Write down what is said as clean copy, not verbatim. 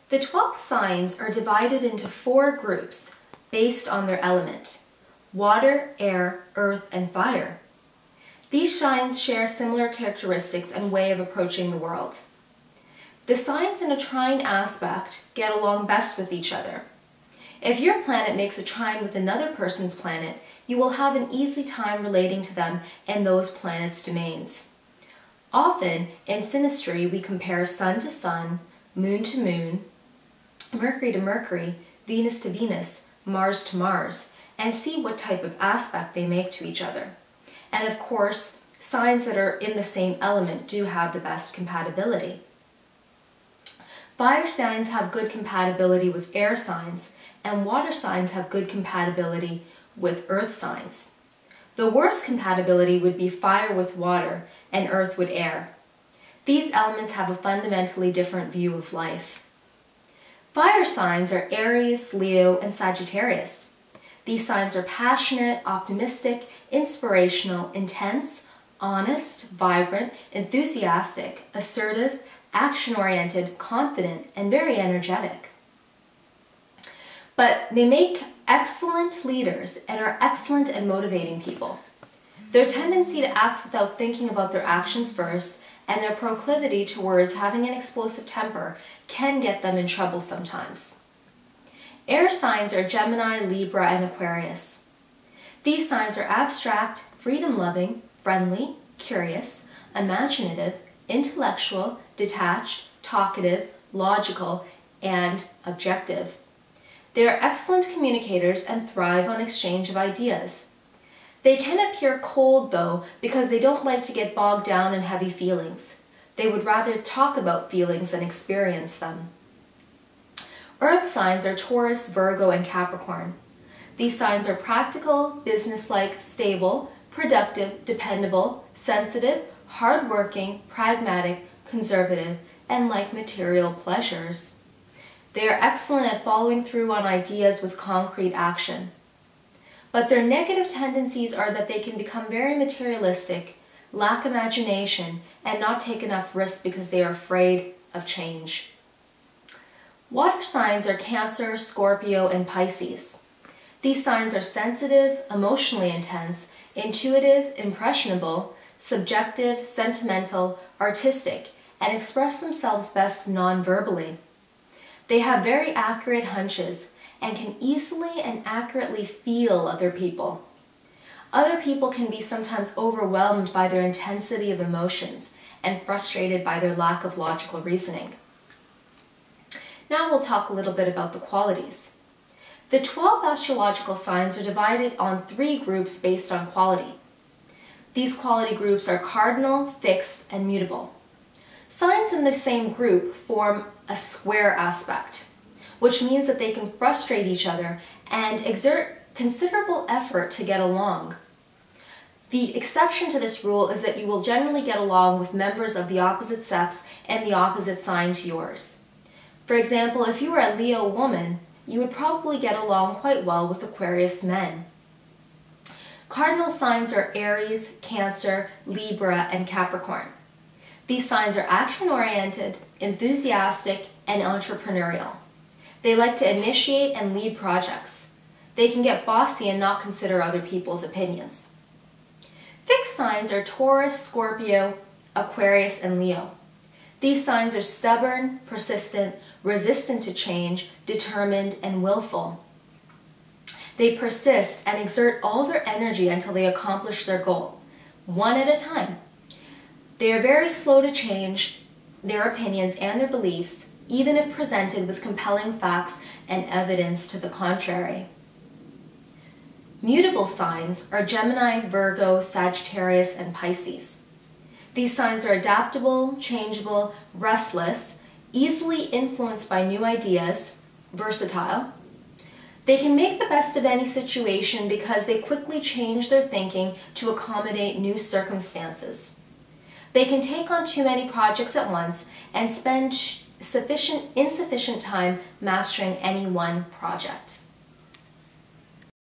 The 12 signs are divided into 4 groups based on their element: water, air, earth, and fire. These signs share similar characteristics and way of approaching the world. The signs in a trine aspect get along best with each other. If your planet makes a trine with another person's planet, you will have an easy time relating to them and those planets' domains. Often, in synastry, we compare Sun to Sun, Moon to Moon, Mercury to Mercury, Venus to Venus, Mars to Mars, and see what type of aspect they make to each other. And of course, signs that are in the same element do have the best compatibility. Fire signs have good compatibility with air signs, and water signs have good compatibility with earth signs. The worst compatibility would be fire with water and earth with air. These elements have a fundamentally different view of life. Fire signs are Aries, Leo, and Sagittarius. These signs are passionate, optimistic, inspirational, intense, honest, vibrant, enthusiastic, assertive, action-oriented, confident, and very energetic. But they make excellent leaders and are excellent at motivating people. Their tendency to act without thinking about their actions first and their proclivity towards having an explosive temper can get them in trouble sometimes. Air signs are Gemini, Libra, and Aquarius. These signs are abstract, freedom-loving, friendly, curious, imaginative, intellectual, detached, talkative, logical, and objective. They are excellent communicators and thrive on exchange of ideas. They can appear cold, though, because they don't like to get bogged down in heavy feelings. They would rather talk about feelings than experience them. Earth signs are Taurus, Virgo, and Capricorn. These signs are practical, businesslike, stable, productive, dependable, sensitive, hardworking, pragmatic, conservative, and like material pleasures. They are excellent at following through on ideas with concrete action. But their negative tendencies are that they can become very materialistic, lack imagination, and not take enough risks because they are afraid of change. Water signs are Cancer, Scorpio, and Pisces. These signs are sensitive, emotionally intense, intuitive, impressionable, subjective, sentimental, artistic, and express themselves best non-verbally. They have very accurate hunches and can easily and accurately feel other people. Other people can be sometimes overwhelmed by their intensity of emotions and frustrated by their lack of logical reasoning. Now we'll talk a little bit about the qualities. The 12 astrological signs are divided on 3 groups based on quality. These quality groups are cardinal, fixed, and mutable. Signs in the same group form a square aspect, which means that they can frustrate each other and exert considerable effort to get along. The exception to this rule is that you will generally get along with members of the opposite sex and the opposite sign to yours. For example, if you were a Leo woman, you would probably get along quite well with Aquarius men. Cardinal signs are Aries, Cancer, Libra, and Capricorn. These signs are action-oriented, enthusiastic, and entrepreneurial. They like to initiate and lead projects. They can get bossy and not consider other people's opinions. Fixed signs are Taurus, Scorpio, Aquarius, and Leo. These signs are stubborn, persistent, resistant to change, determined, and willful. They persist and exert all their energy until they accomplish their goal, one at a time. They are very slow to change their opinions and their beliefs, even if presented with compelling facts and evidence to the contrary. Mutable signs are Gemini, Virgo, Sagittarius, and Pisces. These signs are adaptable, changeable, restless, easily influenced by new ideas, versatile. They can make the best of any situation because they quickly change their thinking to accommodate new circumstances. They can take on too many projects at once and spend insufficient time mastering any one project.